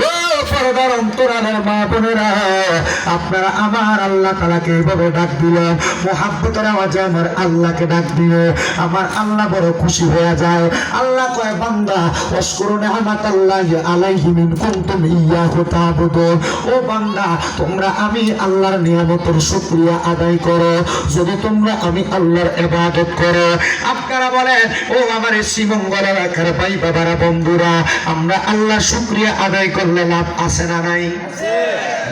ও পর্দার অন্তরালের মা বোনেরা, আপনারা আমার আল্লাহ তাআলাকে এইভাবে ডাক দিলেন, মুহাব্বতের আওয়াজে আমার আল্লাহকে ডাক দিলে আমার আল্লাহ বড় খুশি হয়ে যায়। আল্লাহ কয় বান্দা ওয়াশকুরু নি'মাতাল্লাহি আলাইহি ইন কুনতুম ইয়াহু তা'বুদুন। ও বান্দা তোমরা আমি আল্লাহর নিয়ামতের শুকরিয়া আদায় করো যদি তোমরা আমি আল্লাহর ইবাদত করো। আপনারা বলেন ও আমার শ্রীমঙ্গলের এলাকার ভাই বাবারা বন্ধুরা, আমরা আল্লাহর শুকরিয়া আদায় করলে লাভ আছে না নাই?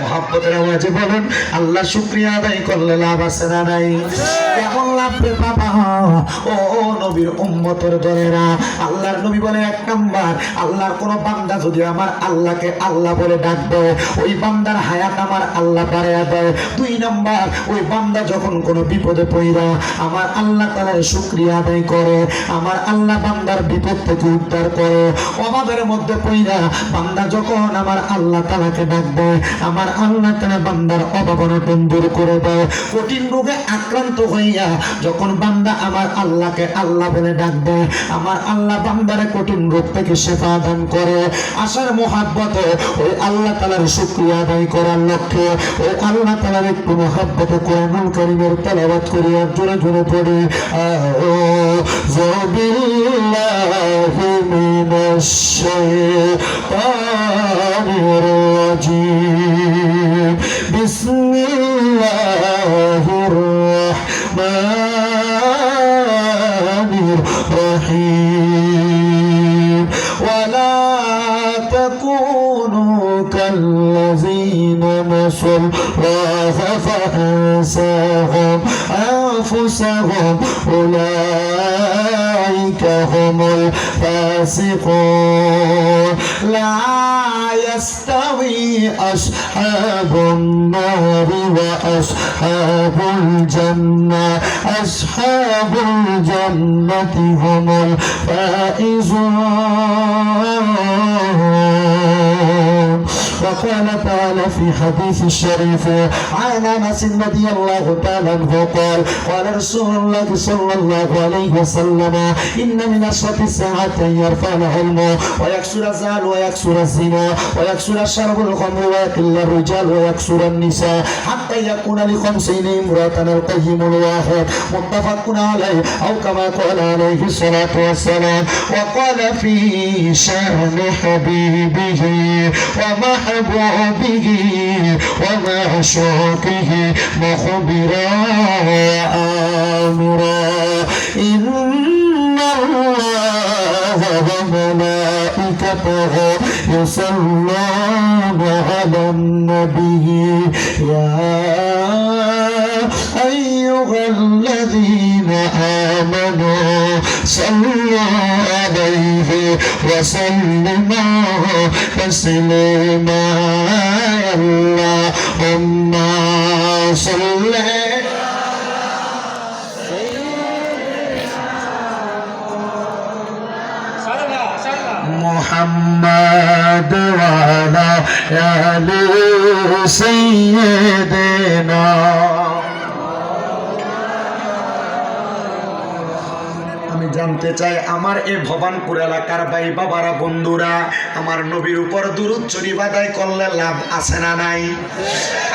মুহাব্বতের আওয়াজে বলেন আল্লাহ শুকরিয়া আদায় করলে লাভ আছে না নাই? কেমন লাভ রে বাবা? ও নবীর উম্মতের দলেরা, আল্লাহর নবী বলে এক নাম্বার, আল্লাহর কোন বান্দা যদি আমার আল্লাহকে আল্লাহ বলে ডাকবে ওই বান্দার হায়াত আমার আল্লাহ বাড়ায়া দেয়। দুই নাম্বার, ওই বান্দা যখন কোনো বিপদে পড়া আমার আল্লাহ তাআলার শুকরিয়া আদায় করে আমার আল্লাহ বান্দার বিপদ থেকে উদ্ধার করে। অভাবের মধ্যে পড়া বান্দা যখন আমার আল্লাহ তাআলাকে ডাকবে আমার আল্লাহ তাআলা বান্দার অভাব অনটন দূর করে দেয়। কঠিন রোগে আক্রান্ত হইয়া যখন বান্দা আমার আল্লাহকে আল্লাহ বলে ডাকবে আমার আল্লাহ বান্দারে কঠিন রোগ থেকে শিফা দান করে। আশার মুহাব্বতে ওই আল্লাহ তাআলার শুকরিয়া আদায় করার লক্ষ্যে ওই আল্লাহ তাআলার একটু মুহাব্বতে কোরআনুল কারীমের তেলাওয়াত করি আর জোরে জোরে পড়ি আউযু বিল্লাহি মিনাশ শাইতানির রাজীম বিসমিল্লাহির রাহমানির রহিম ওয়ালা তাকুনু কাল্লাযীনা নাসুল্লাহা ফাআনসাহুম আনফুসাহুম উলাইকা হুমুল ফাসিকুন লা يستوي أصحاب النار وأصحاب الجنة أصحاب الجنة هم الفائزون. وقال تعالى في حديث الشريف عن أنس رضي الله تعالى عنه قال قال رسول الله صلى الله عليه وسلم إن من أشرط الساعة أن يرفع العلم ويكسر الزال ويكسر الزنا ويكسر شرب الخمر ويقل الرجال ويكسر النساء حتى يكون لخمسين امرأة القيم الواحد متفق عليه أو كما قال عليه الصلاة والسلام. وقال في شأن حبيبه ومحبوبه ومعشوقه مخبرا وآمرا إن الله وملائكته يصلون على النبي يا أيها الذين آمنوا صلوا عليه وسلموا تسليما. اللهم صل محمد وعلى آل سيدنا. জানতে চাই আমার এই ভবানপুর এলাকার ভাই বাবারা বন্ধুরা, আমার নবীর উপর দুরূদ শরীফ আদায় করলে লাভ আছে না নাই?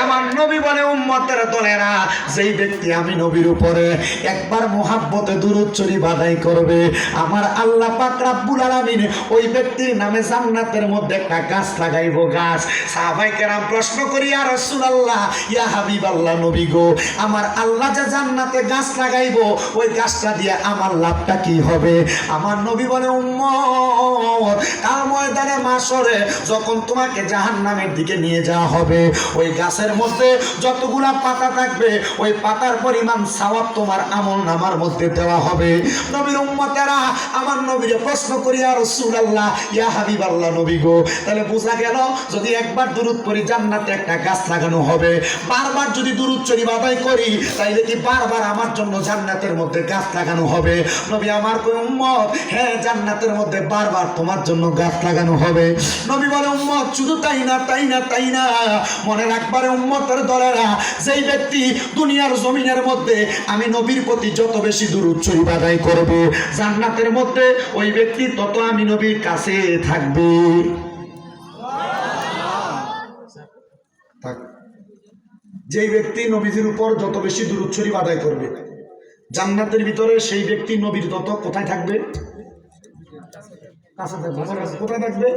আমার নবী বলে উম্মতের দলেরা, যেই ব্যক্তি আমি নবীর উপরে একবার মুহাব্বতে দুরূদ শরীফ আদায় করবে আমার আল্লাহ পাক রব্বুল আলামিন ওই ব্যক্তির নামে জান্নাতের মধ্যে একটা গাছ লাগাইবো। গাছ সাহাবায়ে কেরাম প্রশ্ন করি ইয়া রাসূলুল্লাহ ইয়া হাবিবাল্লাহ নবী গো, আমার আল্লাহ যে জান্নাতে গাছ লাগাইবো ওই গাছটা দিয়ে আমার লাভটা কি হবে? আমার নবী বলে উম্মত কাল ময়দানে মাশরে যখন তোমাকে জাহান্নামের দিকে নিয়ে যাওয়া হবে ওই গাছের মধ্যে যতগুলা পাতা থাকবে ওই পাতার পরিমাণ সওয়াব তোমার আমলনামার মধ্যে দেওয়া হবে। নবীর উম্মতেরা আমার নবীকে প্রশ্ন করি ইয়া রাসূলুল্লাহ ইয়া হাবিবাল্লাহ নবী গো, তাহলে বোঝা গেল যদি একবার দুরূদ পড়ি জান্নাতে একটা গাছ লাগানো হবে, বারবার যদি দুরূদ শরীফ আদায় করি তাইলে কি বারবার আমার জন্য জান্নাতের মধ্যে গাছ লাগানো হবে? নবী আমার কই উম্মত হ্যাঁ জান্নাতের মধ্যে বারবার তোমার জন্য গাছ লাগানো হবে। নবী বলে উম্মত শুধু তাই না তাই না তাই না, মনে রাখবারে উম্মতের দলেরা, যেই ব্যক্তি দুনিয়ার জমিনের মধ্যে আমি নবীর প্রতি যত বেশি দুরূদ শরীফ আদায় করবে জান্নাতের মধ্যে ওই ব্যক্তি তত আমি নবীর কাছে থাকবে। যেই ব্যক্তি নবীজির উপর যত বেশি দুরূদ শরীফ আদায় করবে জান্নাতের ভিতরে সেই ব্যক্তি নবীর যত কোথায় থাকবে? কাছে থাকবে। কোথায় থাকবে?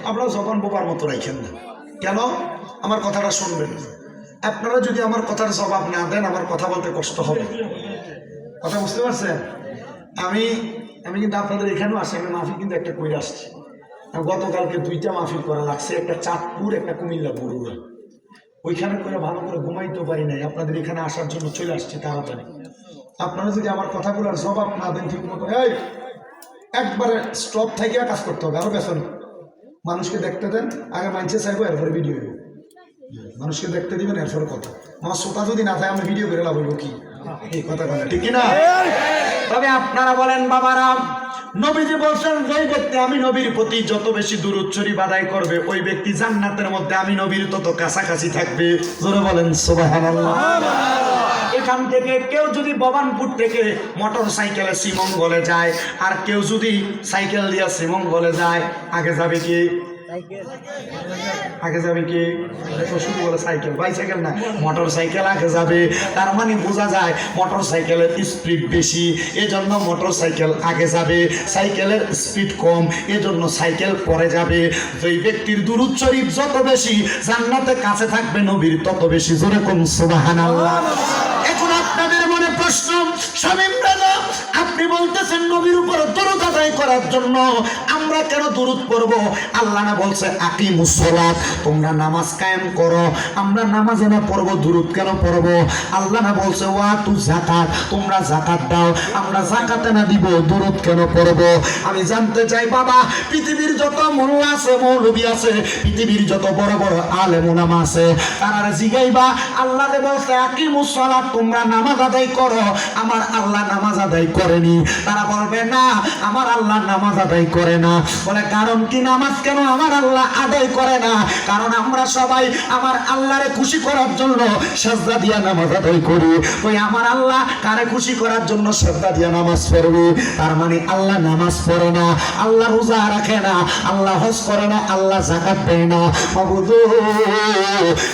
আপনারা যখন বোবার মতো রাখেন না কেন? আমার কথাটা শুনবেন। আপনারা যদি আমার কথার জবাব না দেন আমার কথা বলতে কষ্ট হবে। কথা বুঝতে পারছেন? আমি কিন্তু আপনাদের এখানেও আসি, আমি মাহফিল কিন্তু একটা কইরে আসছি। গতকালকে 2টা মাহফিল করা লাগছে, একটা চাঁদপুর একটা কুমিল্লা বড়ুয়া। ওইখানে করে ভালো করে ঘুমাইতে পারি নাই, আপনাদের এখানে আসার জন্য চলে আসছি তাড়াতাড়ি। আপনারা যদি আমার কথাগুলোর জবাব না দেন ঠিক মতো, এই একবারে স্টপ থেকে কাজ করতে হবে। আরো বেসন মানুষকে দেখতে দেন, আগে মানছে চাইবো এরপরে ভিডিও হইব। মানুষকে দেখতে দিবেন এরপরে কথা। আমার শ্রোতা যদি না থাকে আমি ভিডিও করে লাভ হইব কি? এই কথা বলে ঠিক না? তবে আপনারা বলেন বাবারা, নবীজি বলছেন যেই ব্যক্তি আমি নবীর প্রতি যত বেশি দুরূদ শরীফ আদায় করবে ওই ব্যক্তি জান্নাতের মধ্যে আমি নবীর তত কাছাকাছি থাকবে। জোরে বলেন সুবহানাল্লাহ। এখান থেকে কেউ যদি ভবানপুর থেকে মোটর সাইকেলে শ্রীমঙ্গলে যায় আর কেউ যদি সাইকেল দিয়ে শ্রীমঙ্গলে যায়, আগে যাবে কি? আগে যাবে কি? শুধু বলে সাইকেল, বাইসাইকেল না, মোটর সাইকেল আগে যাবে। তার মানে বোঝা যায় মোটর সাইকেলের স্পিড বেশি, এজন্য মোটর সাইকেল আগে যাবে। সাইকেলের স্পিড কম, এজন্য সাইকেল পরে যাবে। যেই ব্যক্তির দুরূদ শরীফ যত বেশি জান্নাতে কাছে থাকবে নবীর তত বেশি। জোরে কোন সুবহানাল্লাহ। এখন আপনাদের মনে প্রশ্ন, শামীম রাজা আপনি বলতেছেন নবীর উপর দরুদ আদায় করার জন্য আমরা কেন দরুদ পড়ব? আল্লাহ না বলছে আকিমুস সালাত, তোমরা নামাজ কায়েম করো। আমরা নামাজে না পড়ব, দরুদ কেন পড়ব? আল্লাহ না বলছে ওয়াতু যাকাত, তোমরা যাকাত দাও। আমরা যাকাতে না দিব, দরুদ কেন পড়ব? আমি জানতে চাই বাবা, পৃথিবীর যত মোল্লা আছে, মৌলবী আছে, পৃথিবীর যত বড় বড় আলেম ওলামা আছে, তারা জিগাইবা আল্লাহ বলছে আকিমুস সালাত, তোমরা নামাজ আদায় করো। আমার আল্লাহ নামাজ আদায় করেনি। তারা বলবে না আমার আল্লাহ নামাজ আদায় করে না। বলে কারণ কি? নামাজ কেন আমার আল্লাহ আদায় করে না? কারণ আমরা সবাই আমার আল্লাহরে খুশি করার জন্য সাজদা দিয়া নামাজ আদায় করি। ওই আমার আল্লাহ কারে খুশি করার জন্য সাজদা দিয়া নামাজ পড়বে। তার মানে আল্লাহ নামাজ পড়ে না, আল্লাহ রোজা রাখে না, আল্লাহ হজ করে না, আল্লাহ যাকাত দেয় না। মাবুদু,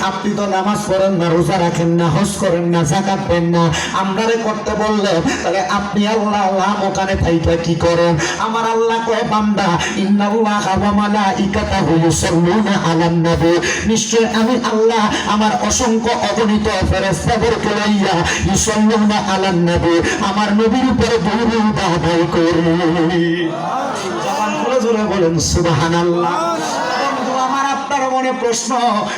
আপনি তো নামাজ পড়েন না, রোজা রাখেন না, হজ করেন না, যাকাত দেন না, আমরারে করতে বললেন, তাহলে আপনি আল্লাহ আল্লাহ ওখানে থাইকা কি করেন? আমার আল্লাহ কয় বান্দা ইন্নাল্লাহা ওয়া মালাইকাতাহু ইউসাল্লুনা আলান নবী, নিশ্চয় আমি আল্লাহ আমার অসংখ্য অগণিত ফেরেশতাদেরকে লইয়া ইউসাল্লুনা আলান নবী, আমার নবীর উপরে দরুদ আদায় করি। জবান খুলে জোরে বলেন সুবহানাল্লাহ। মনে প্রশ্ন,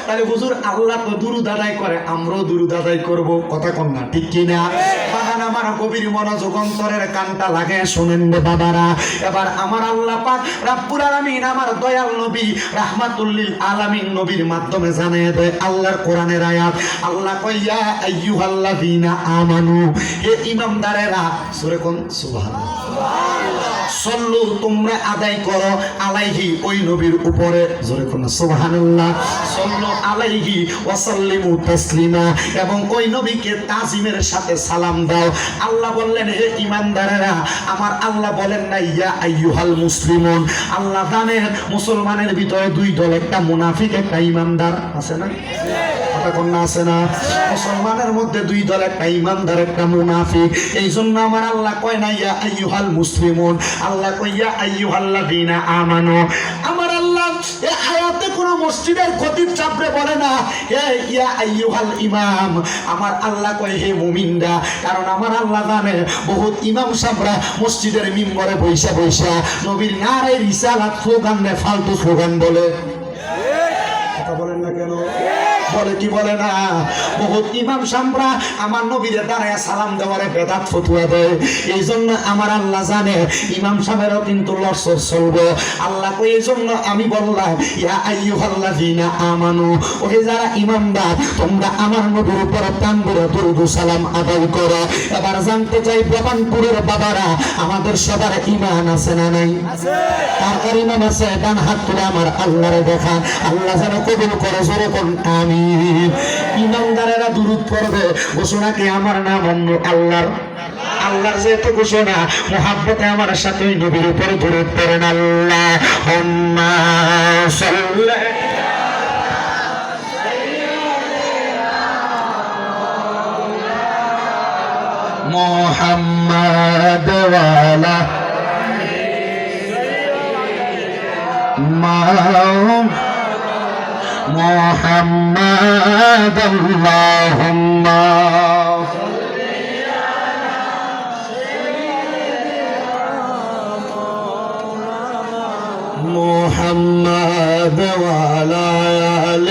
তাহলে হুজুর আল্লাহ তো দুরূদ আদায় করে, আমরাও দুরূদ আদায় করব, কথা কন না ঠিক কি না? বাগান আমার গভীর মনোযোগ অন্তরের কানটা লাগে শুনেন রে বাবারা। এবার আমার আল্লাহ পাক রব্বুল আলামিন আমার দয়াল নবী রাহমাতুল লিল আলামিন নবীর মাধ্যমে জানিয়ে দেয় আল্লাহর কোরআনের আয়াত। আল্লাহ কয় ইয়া আইয়ুহাল্লাযীনা আমানু, হে ঈমানদারেরা, সূরা কোন? সুবহানাল্লাহ। সল্লু, তোমরা আদায় করো, আলাইহি, ওই নবীর উপরে, জোরে কোন সুবহানাল্লাহ। সল্লু আলাইহি ওয়া সাল্লিমু তাসলিমা, এবং ওই নবীকে তাজিমের সাথে সালাম দাও। আল্লাহ বললেন হে ঈমানদারেরা, আমার আল্লাহ বলেন না ইয়া আইয়ুহাল মুসলিমুন। আল্লাহ জানেন মুসলমানের ভিতরে দুই দল, একটা মুনাফিক একটা ঈমানদার, আছে না? কথা কোন না? আছে না? মুসলমানের মধ্যে দুই দল, একটা ঈমানদার একটা মুনাফিক। এই জন্য আমার আল্লাহ কয় না ইয়া আইয়ুহাল মুসলিমুন, আল্লাহ কয় ইয়া আইয়ুহাল্লাযীনা আমানু। আমার আল্লাহ এই আয়াতে কোন মসজিদের খতিব চাপড়ে বলে না হে ইয়া আইয়ুহাল ইমাম, আমার আল্লাহ কয় হে মুমিনরা। কারণ আমার আল্লাহ জানে বহুত ইমাম সাহেবরা মসজিদের মিম্বরে বৈশা বৈশা নবীর নারে রিসালাত স্লোগান দেয়, ফালতু স্লোগান বলে। কথা বলেন না কেন? বলে কি বলে না? বহুত ইমাম সামরা আমার নবীরে দাঁড়ায় সালাম দেওয়ারে বেদাত ফতুয়া দেয়। এই জন্য আমার আল্লাহ জানে ইমাম সাহেবেরও কিন্তু লড়সড় চলবে। আল্লাহ কই এই জন্য আমি বললাম ইয়া আইয়ুহাল্লাযীনা আমানু, ওহে যারা ইমানদার, তোমরা আমার নবীর উপর প্রাণ ভরে দরুদ সালাম আদায় করো। এবার জানতে চাই ভবানপুরের বাবারা, আমাদের সবার ঈমান আছে না নাই? আছে। কার কার ঈমান আছে? ডান হাত তুলে আমার আল্লাহরে দেখা, আল্লাহ যেন কবুল করে। জোরে কোন আমিন। ইমানদারেরা দুরূদ পড়বে, ঘোষণা কি আমার নাম অন্য আল্লাহর। আল্লাহর যেহেতু ঘোষণা, মুহাব্বতে আমার সাথে ওই নবীর উপরে দুরূদ পড়েন। আল্লাহুম্মা সাল্লি محمد وعلى محمد اللهم محمد وعلى آل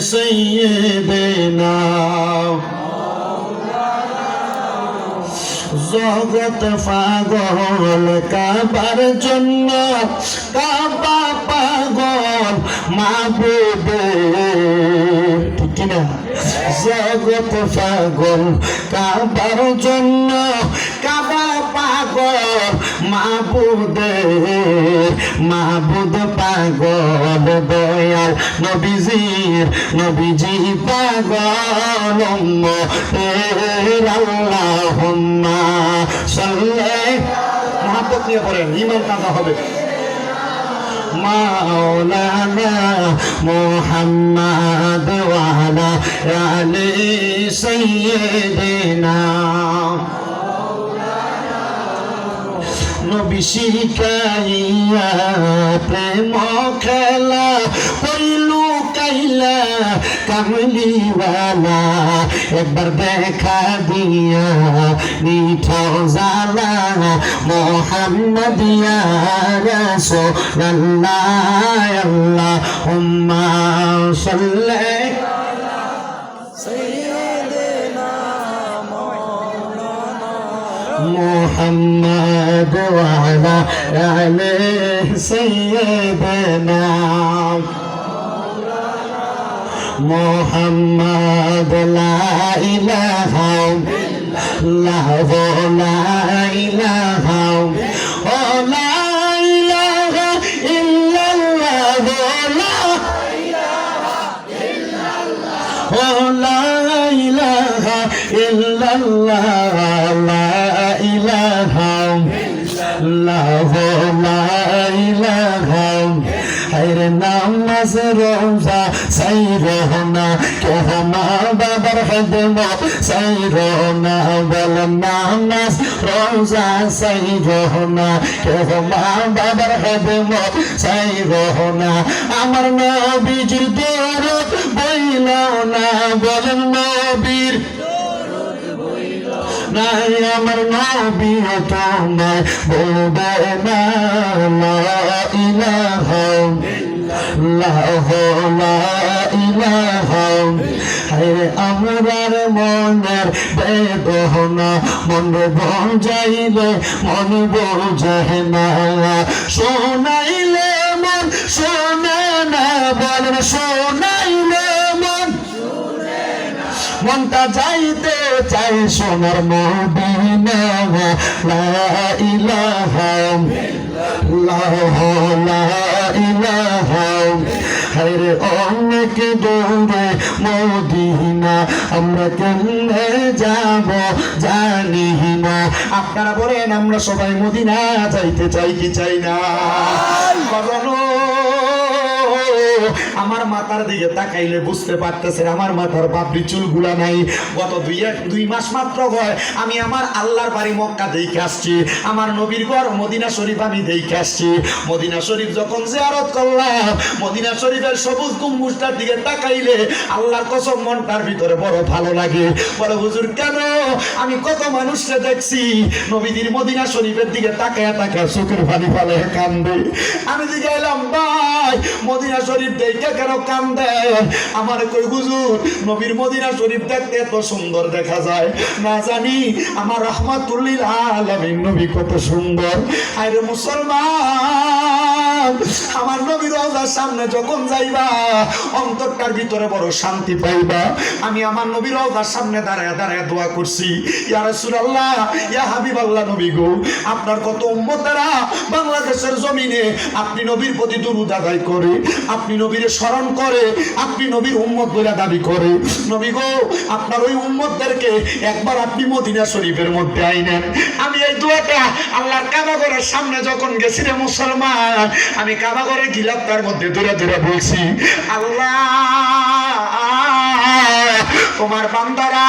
سيدنا জগৎ পাগল কাবার জন্য কাবা পাগল মাবুদ ঠিক না জগৎ পাগল কাবার জন্য কাবা পাগল মাবুদ মাবুদ পাগল দয়াল নবীজি পাগল আল্লাহুম্মা সাল্লি মহব্বত নিয়ে পড়েন ঈমান কাজা হবে মাওলানা মুহাম্মদ ওয়া আলা আলি সাইয়্যিদিনা নবী শিখাইয়া প্রেম খেলা হইলু কাইলা কামলিওয়ালা একবার দেখা দিয়া মিঠো জালা মোহাম্মদ ইয়া রাসূলুল্লাহ আল্লাহুম্মা সাল্লি محمد وعلى آل سيدنا محمد لا إله إلا الله لا إله لا إله إلا الله لا إله إلا الله لا إله لا إله হায়রে নামাজ রোজা সাইরোনা কেহ মা বাবার খেদমত সাইরোনা বল নামাজ রোজা সাইরোনা কেহ মা বাবার খেদমত সাইরোনা আমার নবীজির দরদ বইল না বলেন নবীর নাই আমার নবী তোমায় বলবে না লা ইলাহা ইল্লাল্লাহ লা ইলাহা হায়রে আমরার মনের বেদনা মন বোঝাইলে মন বোঝে না শোনাইলে মন শোনে না বলেন শোনাইলে মন মনটা যাইতে চাই সোনার মদিনা লা ইলাহা ইল্লাল্লাহ লা ইলাহা হায়রে অনেক দূরে মদিনা আমরা কেমনে যাব জানি না আপনারা বলেন আমরা সবাই মদিনা যাইতে চাই কি চাই না বাজানো আমার মাথার দিকে তাকাইলে বুঝতে পারতেছেন আমার মাথার পাপড়ি চুলগুলা নাই গত দুই মাস মাত্র হয় আমি আমার আল্লাহর বাড়ি মক্কা দেখে আসছি আমার নবীর ঘর মদিনা শরীফ আমি দেখে আসছি মদিনা শরীফ যখন জিয়ারত করলাম মদিনা শরীফের সবুজ গম্বুজটার দিকে তাকাইলে আল্লাহর কসম মনটার ভিতরে বড় ভালো লাগে বড় হুজুর কেন আমি কত মানুষকে দেখছি নবীদের মদিনা শরীফের দিকে তাকায়া তাকায়া চোখের পানি ফেলে কান্দে আমি দিকে এলাম ভাই মদিনা শরীফ দেখে কেন কান্দেন আমার কই হুজুর নবীর মদিনা শরীফ দেখতে এত সুন্দর দেখা যায় না জানি আমার রাহমাতুল্লিল আলামিন নবী কত সুন্দর আরে মুসলমান আমার নবীর রওজার সামনে যখন যাইবা অন্তরটার ভিতরে বড় শান্তি পাইবা আমি আমার নবীর রওজার সামনে দাঁড়ায় দাঁড়ায় দোয়া করছি ইয়া রাসূলুল্লাহ ইয়া হাবিবাল্লাহ নবী গো আপনার কত উম্মতেরা বাংলাদেশের জমিনে আপনি নবীর প্রতি দুরূদ আদায় করে আপনি নবীর স্মরণ করে আপনি নবীর উম্মত বলে দাবি করে নবী গো আপনার ওই উম্মতদেরকে একবার আপনি মদিনা শরীফের মধ্যে আইনেন আমি এই দোয়াটা আল্লাহর কাবা ঘরের সামনে যখন গেছি রে মুসলমান আমি কাবা ঘরে গিলাফটার মধ্যে দূরে দূরে বলছি আল্লাহ তোমার বান্দারা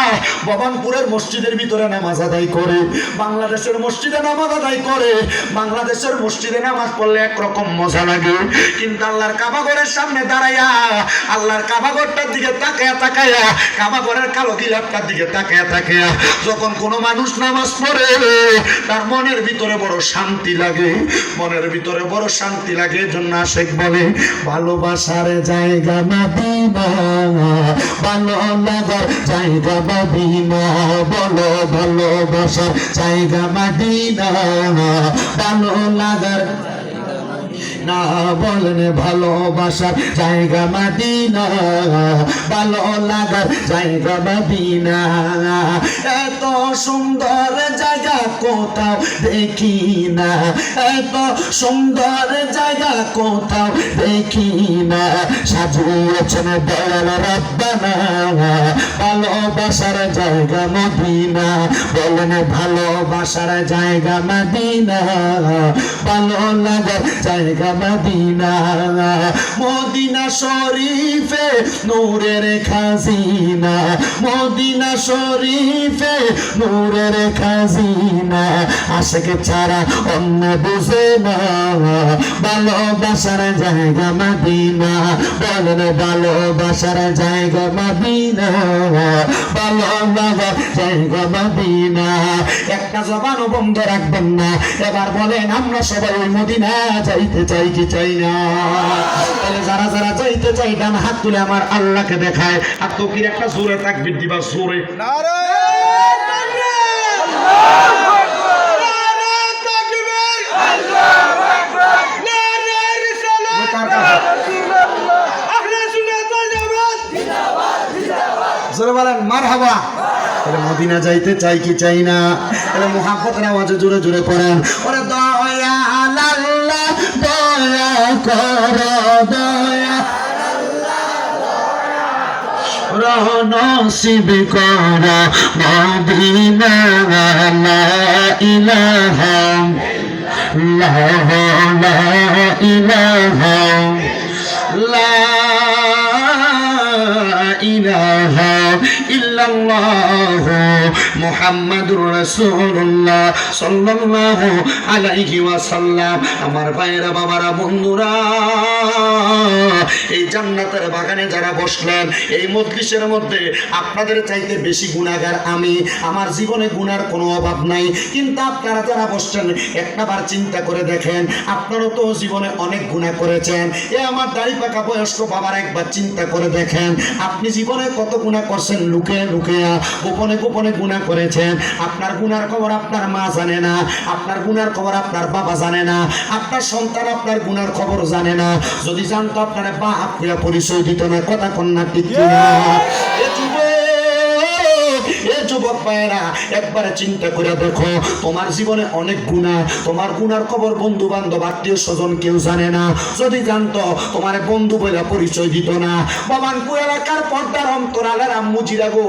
ভবানপুরের মসজিদের ভিতরে নামাজ আদায় করে, বাংলাদেশের মসজিদে নামাজ আদায় করে। বাংলাদেশের মসজিদে নামাজ পড়লে একরকম মজা লাগে, কিন্তু আল্লাহর কাবাঘরের সামনে দাঁড়াইয়া আল্লাহর কাবাঘরটার দিকে তাকায়া তাকায়া, কাবাঘরের কালো গিলাপটার দিকে তাকায়া তাকায়া যখন কোনো মানুষ নামাজ পড়ে তার মনের ভিতরে বড় শান্তি লাগে, মনের ভিতরে বড় শান্তি লাগে। জন্য আশেক বলে ভালোবাসার জায়গা মদিনা, ভালো লাগার জায়গা মদিনা, বলো ভালোবাসার জায়গা মদিনা, ভালো লাগার না বলেন ভালোবাসার জায়গা মদিনা, ভালো লাগার জায়গা মদিনা। এত সুন্দর জায়গা কোথাও দেখি না, এত সুন্দর জায়গা কোথাও দেখি না, সাজিয়েছেন দয়াল রব্বানা ভালোবাসার জায়গা মদিনা, বলেন ভালোবাসার জায়গা মদিনা, ভালো লাগার জায়গা মদিনা। মদিনা শরীফে নূরের খাজিনা, মদিনা শরীফে নূরের খাজিনা, আশিক ছাড়া অন্য বুঝে না, ভালোবাসার জায়গা মদিনা, বলেন ভালোবাসার জায়গা মদিনা, ভালো লাগার জায়গা মদিনা। একটা জবানও বন্ধ রাখবেন না, এবার বলেন আমরা সবাই ওই মদিনা যাইতে চাই কি চাই না? তাহলে যারা যারা যাইতে চাই ডান হাত তুলে আমার আল্লাহকে দেখায়, আর তকির একটা জোরে তাকবীর দিবা, জোরে জোরে বলেন মারহাবা। তাহলে মদিনা যাইতে চাই কি চাই না? তাহলে মুহাব্বতের আওয়াজে জোরে জোরে পড়েন, ওরে দয়া আল্লাহ দয়া করো, দয়া নসিব করো মদিনা, লা ইলাহা ইল্লাল্লাহ, লা ইলাহা লা ইলাহা ইল্লাল্লাহ মুহাম্মাদুর রাসূলুল্লাহ সাল্লাল্লাহু আলাইহি ওয়াসাল্লাম। আমার ভাইয়েরা, বাবারা, বন্ধুরা, এই জান্নাতের বাগানে যারা বসলেন, এই মজলিসের মধ্যে আপনাদের চাইতে বেশি গুনাহগার আমি। আমার জীবনে গুনার কোনো অভাব নাই, কিন্তু আপনারা যারা বসছেন একটাবার চিন্তা করে দেখেন, আপনারাও তো জীবনে অনেক গুনাহ করেছেন। এ আমার দাড়ি পাকা বয়স্ক বাবার একবার চিন্তা করে দেখেন, আপনি জীবনে কত গুনাহ করছেন, লুকে লুকে গোপনে গোপনে গুনাহ করেছেন। আপনার গুনার খবর আপনার মা জানে না, আপনার গুনার খবর আপনার বাবা জানে না, আপনার সন্তান আপনার গুনার খবর জানে না। যদি জানতো আপনার বাপ হইয়া পরিচয় দিত না। কথা কন্যা ঠিক কিনা? এ যুবক ভাইয়েরা, একবারে চিন্তা করে দেখো, তোমার জীবনে অনেক গুনাহ, তোমার গুনার খবর বন্ধু বান্ধব আত্মীয় স্বজন কেউ জানে না। যদি জানতো তোমার বন্ধু বলে পরিচয় দিত না। বাবানপুর এলাকার পর্দার অন্তরালের আম্মু জিরা গো,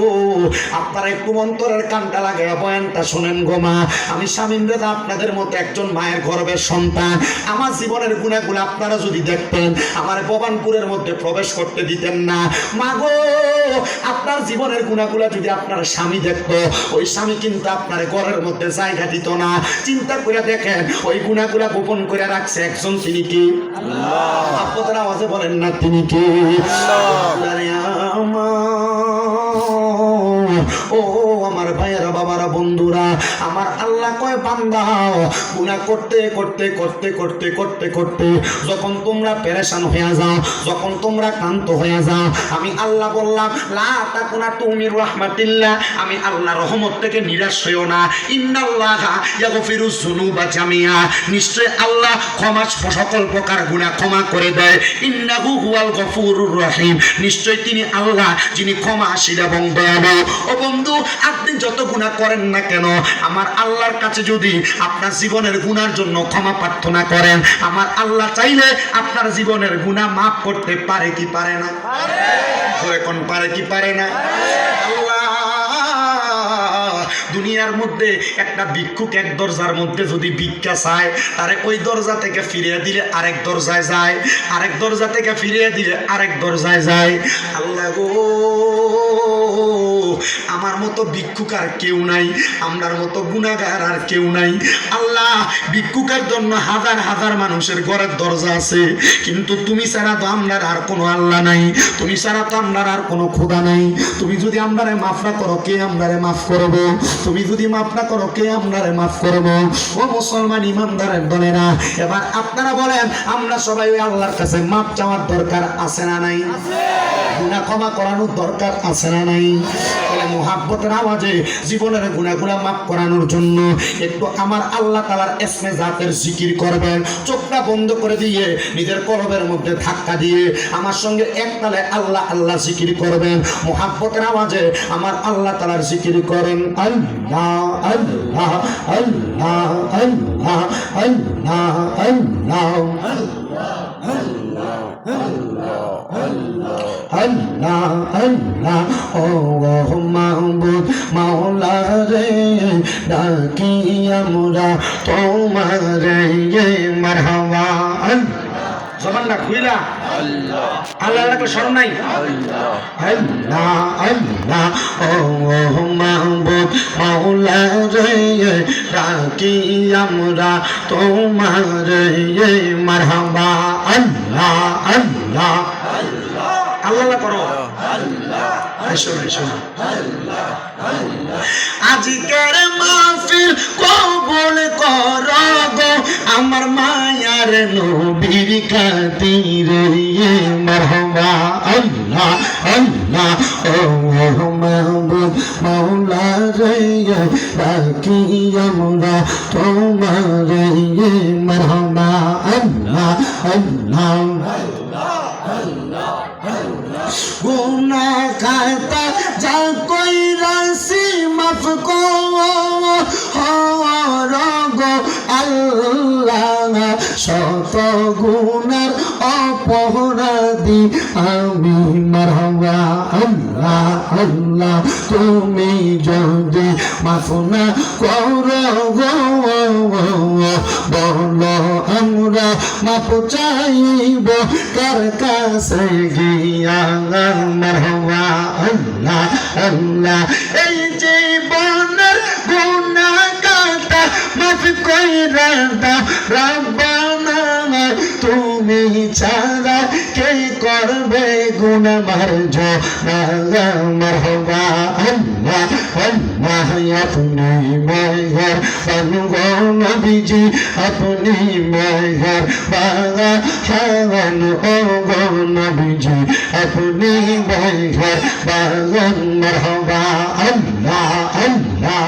আপনারা একটু অন্তরের কানটা লাগে বয়ানটা শোনেন গো মা। আমি শামীম রেজা আপনাদের মতো একজন মায়ের গর্ভের সন্তান। আমার জীবনের গুনাহগুলো আপনারা যদি দেখতেন, আমার বাবানপুরের মধ্যে প্রবেশ করতে দিতেন না। মা গো, আপনার জীবনের গুনাহগুলো যদি আপনার স্বামী দেখতো, ওই স্বামী কিন্তু আপনার ঘরের মধ্যে জায়গা দিত না। চিন্তা করে দেখেন, ওই গুনাহগুলা গোপন করে রাখছে একজন, তিনি কি? আল্লাহ। আপনারা আওয়াজে বলেন না, তিনি কি? ও আমার ভাইয়েরা, বাবারা, বন্ধুরা, আমার আল্লাহ কয় বান্দা, গুনাহ করতে করতে করতে করতে করতে করতে যখন তোমরা পেরেশান হয়ে যাও, যখন তোমরা ক্লান্ত হয়ে যাও, আমি আল্লাহ বললাম লা তাকুনাতু মির রাহমাতিল্লাহ, আমি আল্লাহ রহমত থেকে নিরাশ হইও না। ইন্নাল্লাহা ইয়াগফিরুজ যুনুবা জামিআ, নিশ্চয় আল্লাহ ক্ষমা সকল প্রকার গুনাহ ক্ষমা করে দেয়। ইন্নাহু হুয়াল গফুরুর রহিম, নিশ্চয় তিনি আল্লাহ যিনি ক্ষমাশীল এবং দয়ালু। ও বন্ধু, আপনি যত গুনাহ করেন না কেন, আমার আল্লাহর কাছে যদি আপনার জীবনের গুনার জন্য ক্ষমা প্রার্থনা করেন, আমার আল্লাহ চাইলে আপনার জীবনের গুনাহ মাফ করতে পারে কি পারে না? এখন পারে কি পারে না? আল্লাহ দুনিয়ার মধ্যে একটা ভিক্ষুক এক দরজার মধ্যে যদি ভিক্ষা চায়, তারে ওই দরজা থেকে ফিরিয়ে দিলে আরেক দরজায় যায়, আরেক দরজা থেকে ফিরিয়ে দিলে আরেক দরজায় যায়। আল্লাহ গো, আমার মতো ভিক্ষুক আর কেউ নাই, আমরার মতো গুনাহগার আর কেউ নাই। আল্লাহ, ভিক্ষুকের জন্য হাজার হাজার মানুষের ঘরের দরজা আছে, কিন্তু তুমি ছাড়া তো আমরার আর কোনো আল্লাহ নাই, তুমি ছাড়া তো আমরার আর কোনো খোদা নাই। তুমি যদি আমরারে মাফ না করো, কে আমরারে মাফ করবো? তুমি যদি মাফ না করো, কে আমরারে মাফ করবো? ও মুসলমান ইমানদারের দলেরা, এবার আপনারা বলেন, আমরা সবাই ওই আল্লাহর কাছে মাফ চাওয়ার দরকার আছে না নাই? গুনাহ ক্ষমা করানোর দরকার আছে না নাই? তাহলে মুহাব্বতের আওয়াজে জীবনের গুনাহগুলো মাফ করানোর জন্য একটু আমার আল্লাহ তাআলার ইসমে জাতের জিকির করবেন। চোখটা বন্ধ করে দিয়ে নিজের কলবের মধ্যে ধাক্কা দিয়ে আমার সঙ্গে একতালে আল্লাহ আল্লাহ জিকির করবেন। মুহাব্বতের আওয়াজে আমার আল্লাহ তাআলার জিকির করেন। আল্লাহ আল্লাহ আল্লাহ আল্লাহ আল্লাহ আল্লাহ আল্লাহ আল্লাহ ও মাহবুব মাওলা রে, ডাকি আমরা তোমারে মারহাবা। জবানটা খুইলা আল্লাহ আল্লাহ আল্লাহ শরণ নাই। আল্লাহ আল্লাহ ও মাহবুব মাওলা রে, ডাকি আমরা তোমারে মারহাবা। আল্লাহ আল্লাহ আল্লাহ করো। আজকের মাহফিল কবুল করো গো আমার মায়ার নবীর খাতিরে মারহাবা। আল্লাহ আল্লাহ ও মাহবুব মাওলা রে, ডাকি আমরা তোমারে মারহাবা। আল্লাহ আল্লাহ গুনাহ খাতা যা কইরাছি মাফ করো গো আল্লাহ, শত গুনার অপরাধী আমি মারহাবা। আল্লাহ আল্লাহ তুমি যদি মাফ না করো গো, বলো আমরা মাফ চাইব কার কাছে গিয়া মারহাবা। আল্লাহ আল্লাহ এই জীবনের গুনাহ কাটা মাফ কইরা দাও রব্বানা, তুমি ছাড়া কে করবে গুনাহ মারজো না মারহাবা। আল্লাহ আল্লাহ আপনি মেহের বানগো নবীজি, আপনি মেহের বাবা হাওয়ান ও গো নবীজি, আপনি মেহের বাগান মারহাবা। আল্লাহ আল্লাহ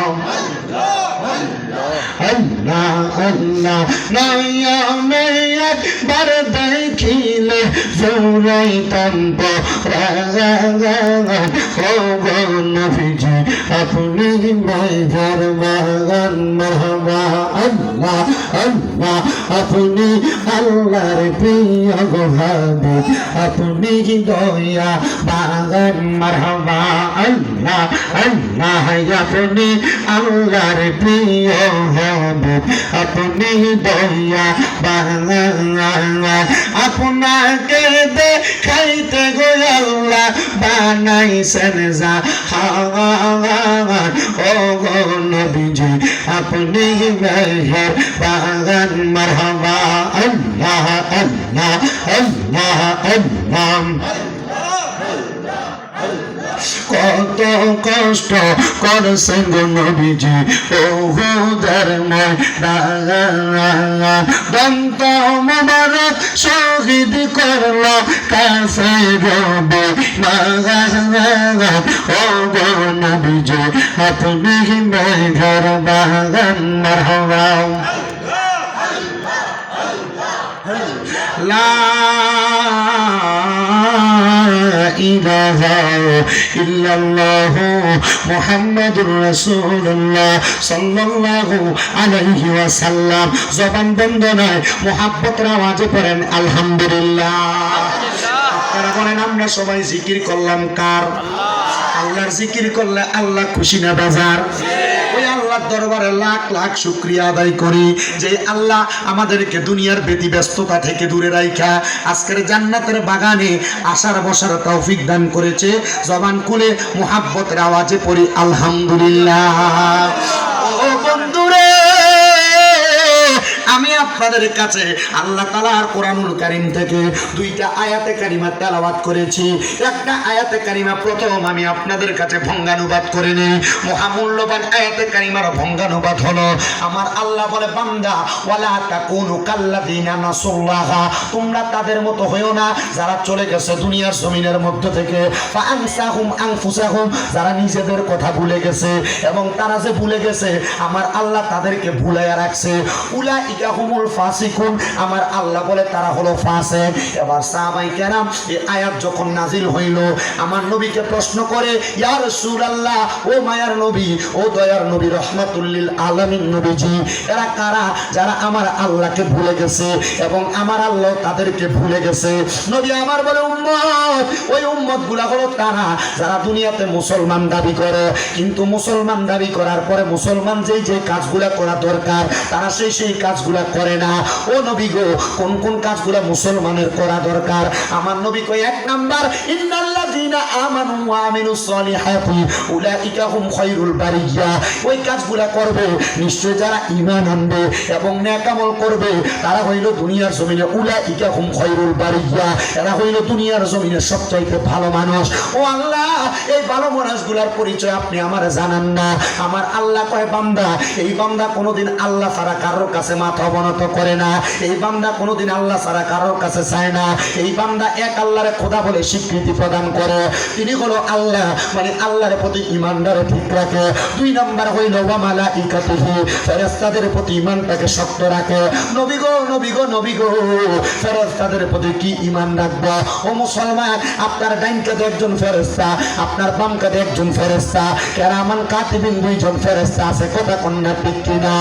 আল্লাহ আল্লাহ নয়নে একবার দেখিলে জুড়াইতাম পরাগান ও গো নবীজি, আপনি মেহের বাগান মারহাবা। আল্লাহ আল্লাহ আপনি আল্লাহর প্রিয় গো হাবিব, আপনি দয়া বাগান মারহাবা। আল্লাহ আল্লাহ আপনি আল্লাহর প্রিয় হাবিব, আপনি দয়া বাগান, আপনাকে দেখাইতে গো আল্লাহ বানাইছেন জাহান ও গো নবীজি, আপনি মেহের বাগান মারহাবা। আল্লাহ আল্লাহ আল্লাহ আল্লাহ কত কষ্ট করছেন গো নবীজি ওহুদের ময়দান, দন্ত মোবারক শহীদ করল কাফের বেঈমান ও গো নবীজি, আপনি মেহের বাগান মারহাবা। লা ইলাহা ইল্লাল্লাহ মুহাম্মাদুর রাসূলুল্লাহ সাল্লাল্লাহু আলাইহি ওয়াসাল্লাম। জবান বন্ধ নয়, মুহাব্বতের আওয়াজে পড়েন আলহামদুলিল্লাহ। আপনারা বলেন আমরা সবাই জিকির করলাম কার? আল্লাহর জিকির করলে আল্লাহ খুশি না বাজার? ওই আল্লাহ আল্লাহর দরবারে লাখ লাখ শুকরিয়া আদায় করি যে আল্লাহ আমাদেরকে দুনিয়ার ব্যতিব্যস্ততা থেকে দূরে রাইখা আজকের জান্নাতের বাগানে আসার বসার তৌফিক দান করেছে। জবান খুলে মুহাব্বতের আওয়াজে পড়ি আলহামদুলিল্লাহ। ও বন্ধুরে, আমি আপনাদের কাছে আল্লাহ তাআলার কোরআনুল কারীম থেকে দুইটা আয়াতে কারিমা তেলাওয়াত করেছি। একটা আয়াতে কারিমা প্রথম আমি আপনাদের কাছে ভঙ্গানুবাদ করে নেই। মহামূল্যবান আয়াতে কারিমার ভঙ্গানুবাদ হলো, আমার আল্লাহ বলে, বান্দা ওয়ালা তাকুনু কাল্লাযিনা নাসুল্লাহ, তোমরা তাদের মতো হইও না যারা চলে গেছে দুনিয়ার জমিনের মধ্য থেকে, ফাআনসাহুম আনফুসাহুম, যারা নিজেদের কথা ভুলে গেছে এবং তারা যে ভুলে গেছে আমার আল্লাহ তাদেরকে ভুলাইয়া রাখছে। উলাইকা হুমুল ফাসিকুন, আমার আল্লাহ বলে তারা হলো ফাসিক। এবার সাহাবায়ে কেরাম এই আয়াত যখন নাজিল হইল আমার নবীকে প্রশ্ন করে, ইয়া রাসূলুল্লাহ, ও মায়ার নবী, ও দয়ার নবী, রহমাতুল লিল আলামিন নবীজি, এরা কারা যারা আমার আল্লাহকে ভুলে গেছে এবং আমার আল্লাহ তাদেরকে ভুলে গেছে? নবী আমার বলে, উম্মত, ওই উম্মতগুলা হলো তারা যারা দুনিয়াতে মুসলমান দাবি করে কিন্তু মুসলমান দাবি করার পরে মুসলমান যেই যে কাজগুলা করা দরকার তারা সেই কাজগুলা করে না। ও নবী গো, কোন কোন কাজগুলা মুসলমানের করা দরকার? আমার নবী কয়, এক নাম্বার, ইন্নাল্লাযীনা আমানু ওয়া আমিলুস সলিহাতি উলাইকা হুম খায়রুল বারিয়া, ওই কাজগুলা করবে নিশ্চয় যারা ঈমান আনবে এবং নেক আমল করবে তারা হইল দুনিয়ার জমিনে উলাইকা হুম খায়রুল বারিয়া, এরা হইল দুনিয়ার জমিনে সবচাইতে ভালো মানুষ। ও আল্লাহ, এই ভালো মানুষগুলার পরিচয় আপনি আমারে জানান না। আমার আল্লাহ কয়, বান্দা, এই বান্দা কোনোদিন আল্লাহ ছাড়া কারোর কাছে মাথা অবনত করে না, এই বান্দা কোনোদিন আল্লাহ ছাড়া কারোর কাছে চায় না, এই বান্দা এক আল্লাহরে খোদা বলে স্বীকৃতি প্রদান করে, তিনি হলো আল্লাহ, মানে আল্লাহর প্রতি ঈমানদারে ঠিক রাখে। দুই নাম্বার হইল ওয়া মালাইকাতুহু, ফেরেশতাদের প্রতি ঈমানটাকে শক্ত রাখে। নবী গো, নবী গো, নবী গো, ফেরেশতাদের প্রতি কি ঈমান রাখবো? ও মুসলমান, আপনার ডাইন কাঁধে একজন ফেরেশতা, আপনার বাম কাঁধে একজন ফেরেশতা, কেরামান কাতিবিন দুইজন ফেরেশতা আছে, কথা কন্যা ঠিক কিনা?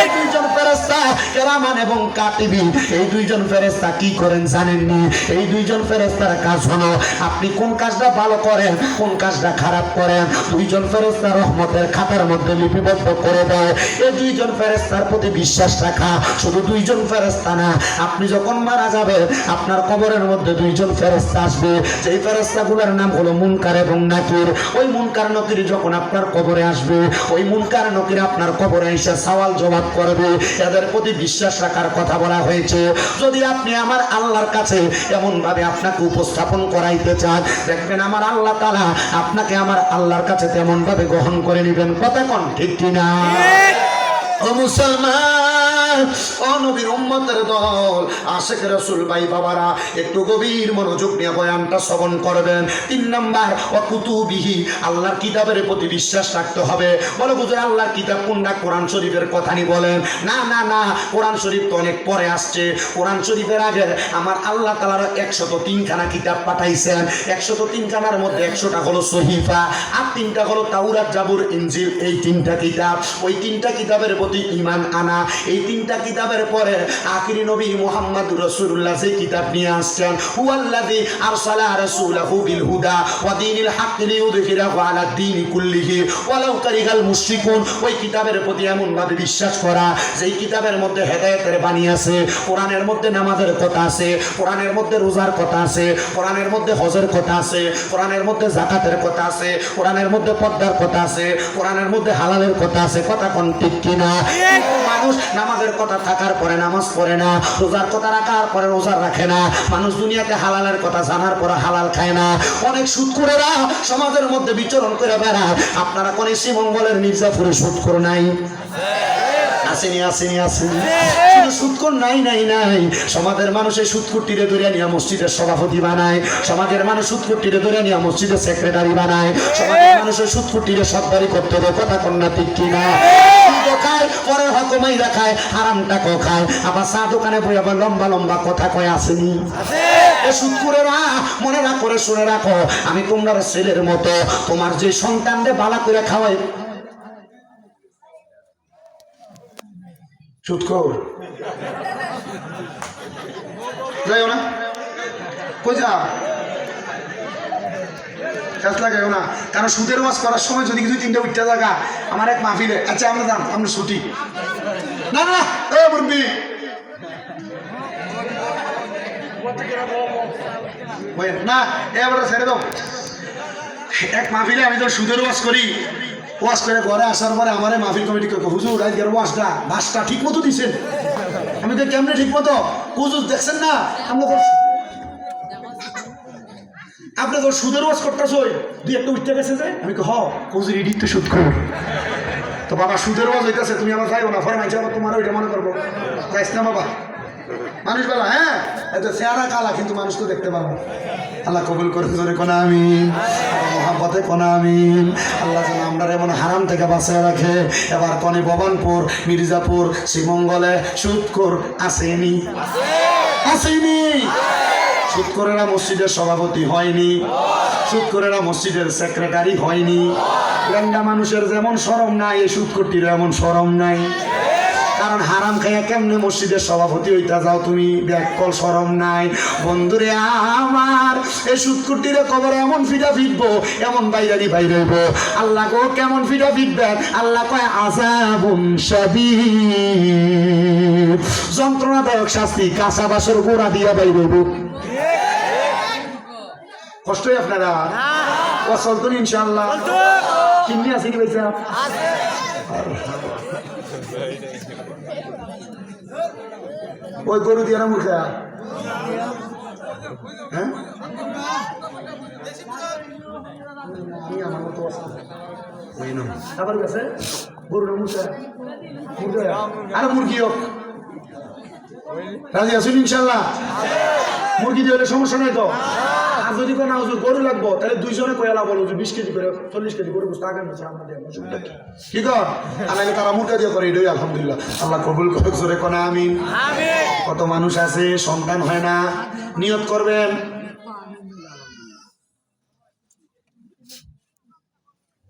এই দুইজন ফেরেশতা কেরামান এবং কাতিবিন, এই দুইজন ফেরেশতা কি করেন জানেননি? এই দুইজন ফেরেশতার কাজ হলো আপনি কোন কাজটা ভালো করেন কোন কাজটা খারাপ করেন দুইজন ফেরেশতা রহমতের খাতার মধ্যে লিপিবদ্ধ করে দেয়। এই দুইজন ফেরেশতার প্রতি বিশ্বাস রাখা, শুধু দুইজন ফেরেশতা না, আপনি যখন মারা যাবেন আপনার কবরের মধ্যে দুইজন ফেরেশতা আসবে, যেই ফেরেশতাগুলোর নাম হলো মুনকার এবং নাকির। ওই মুনকার নকির যখন আপনার কবরে আসবে, ওই মুনকার নকির আপনার কবরে এসে সওয়াল জবাব করবে, এদের প্রতি বিশ্বাস রাখার কথা বলা হয়েছে। যদি আপনি আমার আল্লাহর কাছে এমন ভাবে আপনাকে উপস্থাপন করাইতে চান, দেখবেন আমার আল্লাহ তাআলা আপনাকে আমার আল্লাহর কাছে তেমন ভাবে গ্রহণ করে নেবেন, কথা কোন ঠিক কিনা? ও মুসলমান, ও নবীর উম্মতের দল, আশিক রাসূল ভাই বাবারা, একটু গভীর মনোযোগ নিয়ে বয়ানটা শ্রবণ করবেন। 3 নাম্বার, ও কুতুবিহি, আল্লাহর কিতাবের প্রতি বিশ্বাস রাখতে হবে। বলে হুজুর আল্লাহর কিতাব কোনটা? কোরআন শরীফের কথা নি বলেন? না না না, কোরআন শরীফ তো অনেক পরে আসছে। কোরআন শরীফের আগে আমার আল্লাহ তাআলা 103 খানা কিতাব পাঠাইছেন। 103 খানার মধ্যে 100টা হলো সহিফা, আর 3টা হলো তাওরাত, জাবুর, ইনজিল। এই 3টা কিতাব, ওই 3টা কিতাবের প্রতি ঈমান আনা। এই 3টা কিতাবের পরে আখিরি নবী মুহাম্মদুর রাসূলুল্লাহ যে কিতাব নিয়ে আসছেন, হুয়াল্লাযী আরসালা রাসূলাহু বিল হুদা ওয়া দীনিল হক লিইয়ুযহিরাহু আলা দ্বীনি কুল্লিহি ওয়ালাউ কারিহাল মুশরিকুন। ওই কিতাবের প্রতি এমন ভাবে বিশ্বাস করা যেই কিতাবের মধ্যে হেদায়েতের বাণী আছে, কোরআনের মধ্যে নামাজের কথা আছে, কোরআনের মধ্যে রোজার কথা আছে, কোরআনের মধ্যে হজের কথা আছে, কোরআনের মধ্যে যাকাতের কথা আছে, কোরআনের মধ্যে পর্দার কথা আছে, কোরআনের মধ্যে হালালের কথা আছে, কথা কোন ঠিক কিনা? মানুষ নামাজের কথা থাকার পরে নামাজ পড়ে না, রোজার কথা রাখার পরে রোজা রাখে না, মানুষ দুনিয়াতে হালালের কথা জানার পরে হালাল খায় না। অনেক সুদখোরেরা সমাজের মধ্যে বিচরণ করে বেড়ায়। আপনারা কোন শ্রীমঙ্গলের মির্জাপুরে সুদখোর নাই? আসেনি আসেনি আসেনি, শুধু সুদখোর নাই নাই নাই। সমাজের মানুষের সুদখোরটিরে ধরে নিয়ে মসজিদের সভাপতি বানায়, সমাজের মানুষ সুদখোরটিরে ধরে নিয়ে মসজিদের সেক্রেটারি বানায়, সমাজের মানুষের সুদখোরটিরে সরকারি করতে হবে, কথা কন্যা ঠিক কিনা? খায়, পরের হকমাই রাখায়, হারাম টাকাও খায়, আবার চা দোকানে বই আবার লম্বা লম্বা কথা কয়, আসেনি? সুদখোরেরা মনে না করে শুনে রাখো, আমি তোমরা ছেলের মতো, তোমার যে সন্তানদের বালা করে খাওয়াই সুদখোর। যাইও না, কই যা খেয়াল লাগাইও না, কারণ সুদের ওয়াজ করার সময় যদি কিছু তিনটা উঠতে জায়গা আমার এক মাহফিলে, আচ্ছা আমরা যান, আমরা ছুটি না না এ মুরব্বি না এবার ছেড়ে দাও। এক মাহফিলে আমি যখন সুদের ওয়াজ করি, ওয়াজ করে ঘরে আসার পরে আমার মাহফিল কমিটি হুজুর আজকের ওয়াজটা বাসটা ঠিক মতো দিচ্ছেন। আমি তো কেমনে ঠিক মতো হুজুর দেখছেন না, আপনি তো সুদের ওয়াজ করতেছ দুই একটা উঠতে গেছে যে, আমি হ হুজুর এডিট তো সুদ কর তো বাবা সুদের ওয়াজ হইতেছে, তুমি আমার যাইও না ফরমাইছে আবার তোমার ওইটা মনে করবো যাইস না বাবা। মানুষ বলা হ্যাঁ এত চেহারা কালা কিন্তু মানুষ তো দেখতে পাবো। আল্লাহ কবুল করে জোরে কোনা আমিন, মহাব্বতে কোনা আমিন। আল্লাহ যেন আমরা এমন হারাম থেকে বাঁচিয়ে রাখে। এবার কনে ভবানপুর, মির্জাপুর, শ্রীমঙ্গলে সুদখোর আসেনি, আসেনি। সুদখোরেরা মসজিদের সভাপতি হয়নি, সুদখোরেরা মসজিদের সেক্রেটারি হয়নি। গ্যান্ডা মানুষের যেমন শরম নাই, এই সুদখোরটির এমন শরম নাই। কারণ হারাম খাইয়া কেমনে মসজিদের সভাপতি হইতা যাও তুমি, ব্যাককল শরম নাই। বন্ধুরে আমার এই সুদকুটিরে কবরে এমন ফিটা ফিটবো, এমন বাইরানি বাইরে হইব। আল্লাহ গো কেমন ফিটা ফিটবেন, আল্লাহ কয় আযাবুন শাদীদ, যন্ত্রণাদায়ক শাস্তি, কাঁচা বাসর গোড়া দিয়া বাইরে হইব। কষ্টই আপনারা চলতেন ইনশাআল্লাহ। কিন্নি আছে কি বেচা ওই গরু দিয়ে না মুখা, হ্যাঁ আমার মতো আবার গেছে গরু না মুখা, আরে মুরগি হোক, রাজি আছেন ইনশাল্লাহ? মুরগি দিয়ে হলে সমস্যা নাই তো। আর যদি কোনো গরু লাগবো তাহলে দুইজনে কয়ালা বলো 20 কেজি করে 40 কেজি গরু বুঝতে আগে কি কর, আনাইলে তারা মুরগা দিয়ে করে, এটাই আলহামদুলিল্লাহ। আল্লাহ কবুল করুক জোরে কোনা আমিন। কত মানুষ আছে সন্তান হয় না, নিয়ত করবেন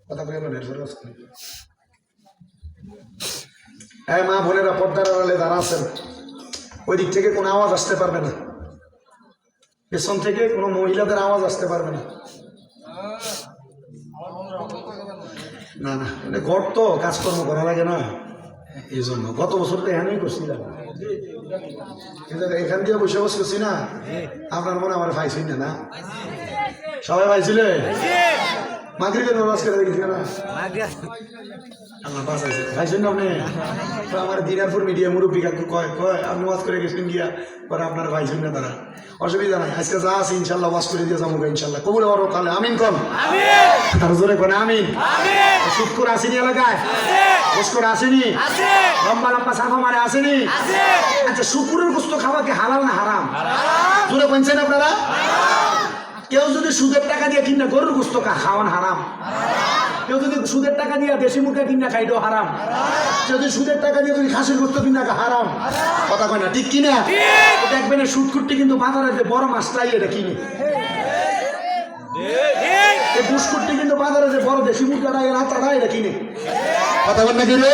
কথা বলে মা বোনেরা পর্দার আড়ালে যারা আছেন ওই দিক থেকে কোনো আওয়াজ আসতে পারবে না, পেছন থেকে কোনো মহিলাদের আওয়াজ আসতে পারবে না। না না মানে ঘর তো কাজকর্ম করা লাগে না, এই জন্য গত বছর তো এখানেই করছিলাম, এখান দিয়ে বসে বসে করছি না। আপনার মনে আমার পাইছেন না, সবাই পাইছিলে মাগরিবের নামাজ করে দেখেছি না, আল্লাহ বাঁচাইছে পাইছেন না আপনি। তো আমার দিনারপুর মিডিয়া মুরব্বী কাকু কয় কয় আপনি ওয়াজ করে গেছেন গিয়া, পরে আপনার পাইছেন না তারা, অসুবিধা নাই। আজকে যা আছে ইনশাল্লাহ ওয়াজ করে দিয়ে যাবো ইনশাল্লাহ, কবুল হওয়ার তাহলে আমিন কন, তার জোরে কোন আমিন। সুদখোর আসেনি এলাকায়, ঘুষখোর আসেনি, লম্বা লম্বা সাফা মারে আসেনি। আচ্ছা শুকুরের গোস্ত খাওয়া কি হালাল না হারাম? জোরে বলছেন আপনারা? কেউ যদি সুদের টাকা দিয়ে কিনা গরুর গোস্ত খাওয়ান হারাম, কেউ যদি সুদের টাকা দিয়ে দেশি মুরগা কিনা খাইতো হারাম, কেউ যদি সুদের টাকা দিয়ে যদি খাসির গোস্ত কিনা হারাম। কথা কয় না ঠিক কিনা? দেখবেন সুদখোরটি কিন্তু বাজারে বড় মাছটাই এটা কিনে, এই ঘুষখোরটি কিন্তু বাজারে যে বড় দেশি মুরগাটা রাতাটা এটা কিনে। কথা বল না কিনে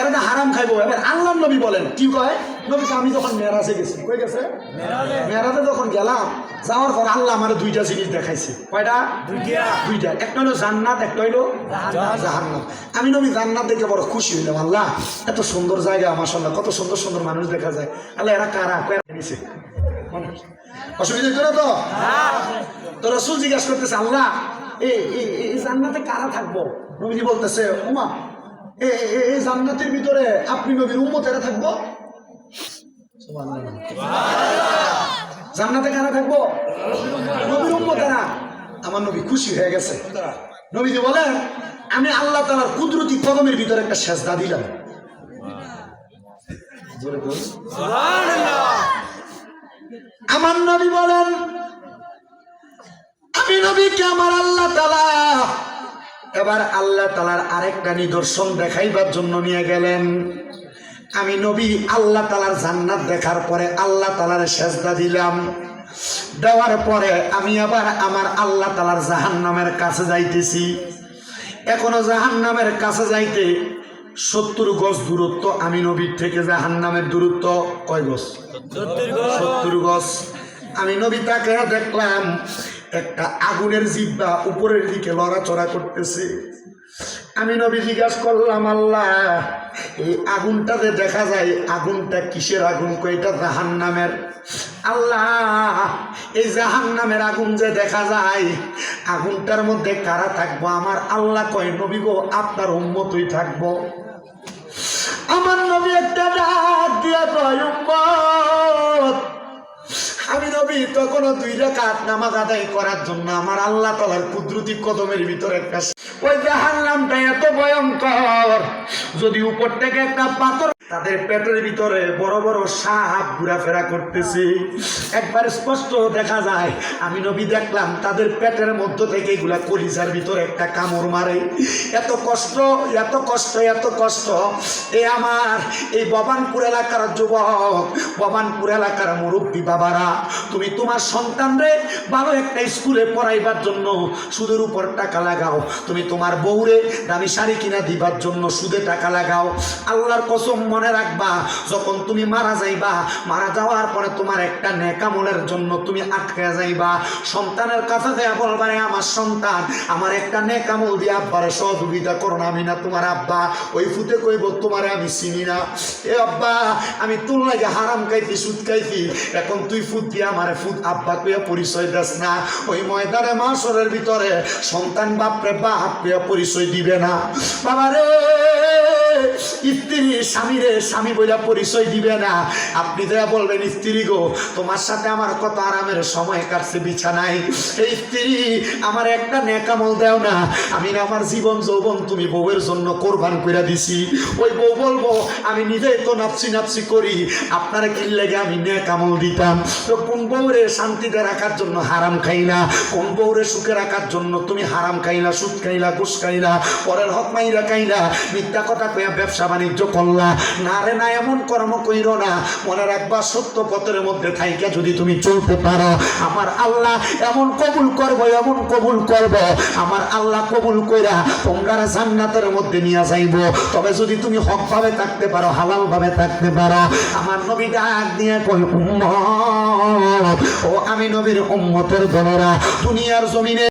এটা হারাম খাইবো। এবার আল্লাহ নবী বলেন কি কয়, নবী আমি যখন মেরাজে গেছি, কই গেছে মেরাজে যখন গেলাম, যাওয়ার পর আল্লাহ আমার দুইটা জিনিস দেখাইছে। কয়টা? দুইটা। একটা হলো জান্নাত, একটা হইলো জাহান্নাম। আমি নবী জান্নাত দেখে বড় খুশি হইলাম, আল্লাহ এত সুন্দর জায়গা, মাশাআল্লাহ কত সুন্দর সুন্দর মানুষ দেখা যায়, আল্লাহ এরা কারা নিছে, অসুবিধা হইতো না তো? তো রাসূল জিজ্ঞাসা করতেছে আল্লাহ এই জান্নাতে কারা থাকবো? নবীজি বলতেছে ওমা এই জান্নাতের ভিতরে আপনি নবীর উম্মতেরা থাকবো। জান্নাতে কারা থাকবো? নবীর উম্মতেরা। আমার নবী খুশি হয়ে গেছে। নবীজি বলেন আমি আল্লাহ তাআলার কুদরতি কদমের ভিতরে একটা সেজদা দিলাম। আমার নবী বলেন আমি নবীকে আমার আল্লাহ তাআলা এবার আল্লাহ তাআলার আরেকটা নিদর্শন দেখাইবার জন্য নিয়ে গেলেন। আমি নবী আল্লাহ তাআলার জান্নাত দেখার পরে আল্লাহ তাআলার সেজদা দিলাম, দেওয়ার পরে আমি আবার আমার আল্লাহ তাআলার জাহান্নামের কাছে যাইতেছি। এখনো জাহান্নামের কাছে যাইতে 70 গজ দূরত্ব। আমি নবীর থেকে জাহান্নামের দূরত্ব কয় গজ? 70 গজ। আমি নবী তাকে দেখলাম একটা আগুনের জিহ্বা উপরের দিকে লড়াচড়া করতেছে। আমি নবী জিজ্ঞাসা করলাম, আল্লাহ এই আগুনটাতে দেখা যায়, আগুনটা কিসের আগুন? কয়টা জাহান্নামের। আল্লাহ এই জাহান্নামের আগুন যে দেখা যায়, আগুনটার মধ্যে কারা থাকবো? আমার আল্লাহ কয়, নবী গো আপনার উম্মতই থাকবো। আমার নবী একটা ডাক দিয়া কয়, উম্মত। আমি নবী তখনও 2 রাকাত নামাজ আদায় করার জন্য আমার আল্লাহ তাআলার কুদরতি কদমের ভিতরে একটা, ওই জাহান্নামটা এত ভয়ঙ্কর, যদি উপর থেকে একটা পাথর, তাদের পেটের ভিতরে বড় বড় সাপ ঘোরাফেরা করতেছে, একবার স্পষ্ট দেখা যায়। আমি নবী দেখলাম তাদের পেটের মধ্য থেকে এগুলা কলিজার ভিতরে একটা কামড় মারে। এত কষ্ট, এত কষ্ট, এত কষ্ট। আমার এই ভবানপুর এলাকার যুবক, ভবানপুর এলাকার মুরব্বী বাবারা, তুমি তোমার সন্তানরে ভালো একটা স্কুলে পড়াইবার জন্য সুদের উপর টাকা লাগাও, তুমি তোমার বউরে দামি শাড়ি কিনা দিবার জন্য সুদে টাকা লাগাও। আল্লাহর কসম মনে রাখবা, যখন তুমি মারা যাইবা, মারা যাওয়ার পরে তোমার একটা নেকামলের জন্য তুমি আটকে যাইবা। সন্তানের কাছে দেয়া বলবা, আমার সন্তান আমার একটা নেকামল দিয়ে আব্বারে সহযোগিতা করো না, আমি না তোমার আব্বা। ওই ফুটে কইব, তোমারে আমি চিনি না। এ আব্বা, আমি তোর লাগে হারাম খাইছি, সুদ খাইছি, এখন তুই ফুট দিয়ে আমারে ফুট আব্বা কইয়া পরিচয় দাস না। ওই ময়দানে মাসরের ভিতরে সন্তান বাপরে বাপ কইয়া পরিচয় দিবে না। বাবারে, স্ত্রী স্বামীরে স্বামী বইলা পরিচয় দিবে না। আপনি দেয়া বলবেন, স্ত্রী গো তোমার সাথে আমার কত আরামের সময় কাটছে বিছানায়, এই স্ত্রী আমার একটা নেকামল দেও না, আমি না আমার জীবন যৌবন তুমি বউয়ের জন্য কোরবান করে দিছি। ওই বউ বলবো, আমি নিজেই তো নাপসি নাপসি করি, আপনারা কি লেগে আমি নেকামল দিতাম। তো কোন বউরে শান্তিতে রাখার জন্য হারাম খাই না, কোন বউরে সুখে রাখার জন্য তুমি হারাম খাইলা, সুদ খাইলা, ঘুষ খাইলা, পরের হক মাইরা খাইলা, মিথ্যা কথা কইয়া ব্যবসা বাণিজ্য করলা। না রে না, এমন কর্ম কইরো না। মনে রাখবা, সত্য পথের মধ্যে থাইকা যদি তুমি চলতে পারো, আমার আল্লাহ এমন কবুল করবো, এমন কবুল করবো, আমার আল্লাহ কবুল কইরা তোমরা জান্নাতের মধ্যে নিয়ে যাইব। তবে যদি তুমি হক ভাবে থাকতে পারো, হালাল ভাবে থাকতে পারো। আমার নবী ডাক দিয়ে কই, উম্মত ও আমি নবীর উম্মতের দলেরা, দুনিয়ার জমিনে